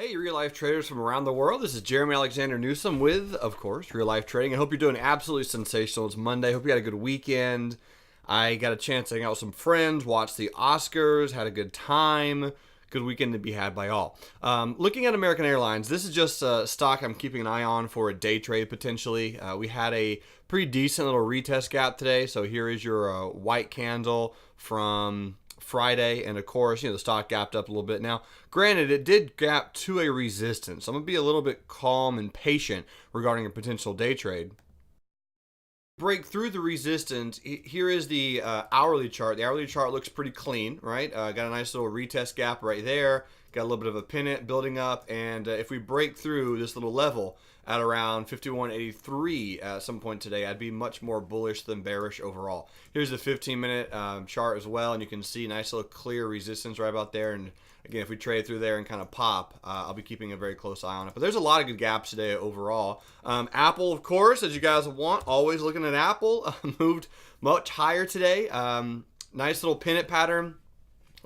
Hey, real life traders from around the world. This is Jerremy Alexander Newsome with, of course, Real Life Trading. I hope you're doing absolutely sensational. It's Monday. Hope you had a good weekend. I got a chance to hang out with some friends, watch the Oscars, had a good time. Good weekend to be had by all. Looking at American Airlines, this is just a stock I'm keeping an eye on for a day trade potentially. We had a pretty decent little retest gap today. So here is your white candle from Friday, and of course, the stock gapped up a little bit. Now, granted, it did gap to a resistance. So I'm gonna be a little bit calm and patient regarding a potential day trade. Break through the resistance. Here is the hourly chart. The hourly chart looks pretty clean, right? Got a nice little retest gap right there. Got a little bit of a pennant building up, and if we break through this little level at around 51.83 at some point today, I'd be much more bullish than bearish overall. Here's the 15-minute chart as well, and you can see nice little clear resistance right about there. And again, if we trade through there and kind of pop, I'll be keeping a very close eye on it. But there's a lot of good gaps today overall. Apple, of course, as you guys want, always looking at Apple, moved much higher today. Nice little pennant pattern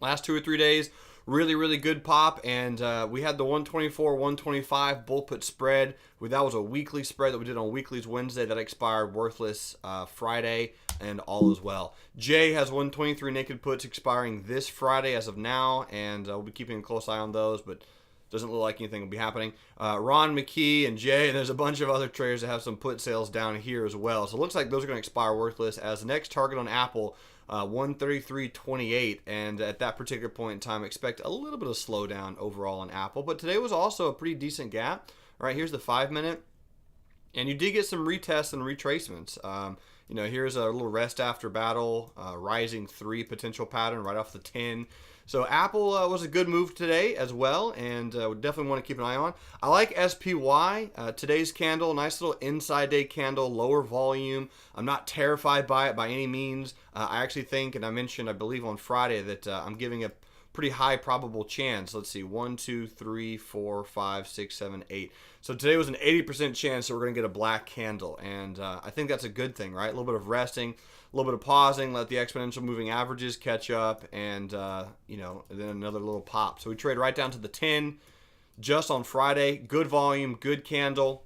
last 2 or 3 days. Really good pop, and we had the 124, 125 bull put spread. That was a weekly spread that we did on weeklies Wednesday that expired worthless Friday, and all as well. Jay has 123 naked puts expiring this Friday as of now, and we'll be keeping a close eye on those, but doesn't look like anything will be happening. Ron McKee and Jay, and there's a bunch of other traders that have some put sales down here as well. So it looks like those are going to expire worthless, as the next target on Apple, 133.28, and at that particular point in time, expect a little bit of slowdown overall on Apple. But today was also a pretty decent gap. All right, here's the 5-minute, and you did get some retests and retracements. Here's a little rest after battle, rising 3 potential pattern right off the 10. So Apple was a good move today as well, and we definitely want to keep an eye on. I like SPY. Today's candle, nice little inside day candle, lower volume. I'm not terrified by it by any means. I actually think, and I mentioned, I believe on Friday, that I'm giving a pretty high probable chance. Let's see, 1, 2, 3, 4, 5, 6, 7, 8. So today was an 80% chance that we're going to get a black candle, and I think that's a good thing, right? A little bit of resting, a little bit of pausing, let the exponential moving averages catch up, and then another little pop. So we trade right down to the 10 just on Friday. Good volume, good candle.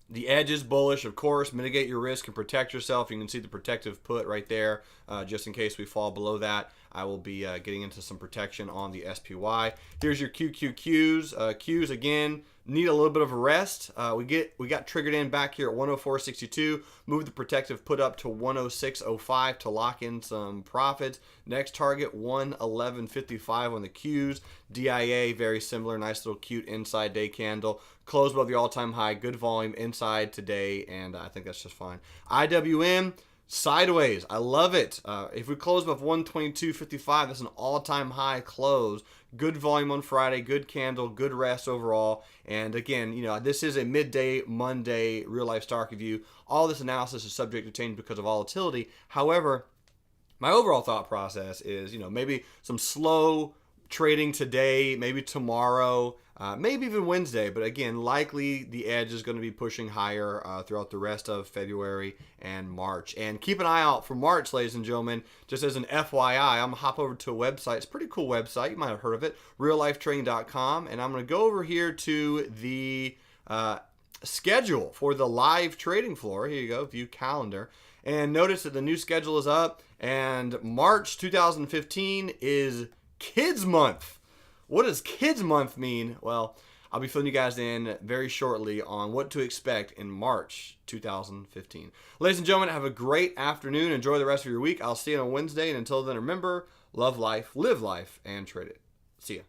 The edge is bullish, of course. Mitigate your risk and protect yourself. You can see the protective put right there, just in case we fall below that. I will be getting into some protection on the SPY. Here's your QQQs. Qs, again, need a little bit of a rest. We got triggered in back here at 104.62. Moved the protective put up to 106.05 to lock in some profits. Next target, 111.55 on the Qs. DIA, very similar. Nice little cute inside day candle. Closed above the all-time high. Good volume inside today, and I think that's just fine. IWM, sideways. I love it. If we close above 122.55, that's an all-time high close. Good volume on Friday, good candle, good rest overall. And again, this is a midday Monday real life stock review. All this analysis is subject to change because of volatility. However, my overall thought process is, maybe some slow trading today, maybe tomorrow, maybe even Wednesday. But again, likely the edge is going to be pushing higher throughout the rest of February and March. And keep an eye out for March, ladies and gentlemen. Just as an FYI, I'm going to hop over to a website. It's a pretty cool website. You might have heard of it, reallifetrading.com. And I'm going to go over here to the schedule for the live trading floor. Here you go, view calendar. And notice that the new schedule is up. And March 2015 is Kids Month. What does Kids Month mean? Well, I'll be filling you guys in very shortly on what to expect in March 2015. Ladies and gentlemen, have a great afternoon. Enjoy the rest of your week. I'll see you on Wednesday. And until then, remember, love life, live life, and trade it. See ya.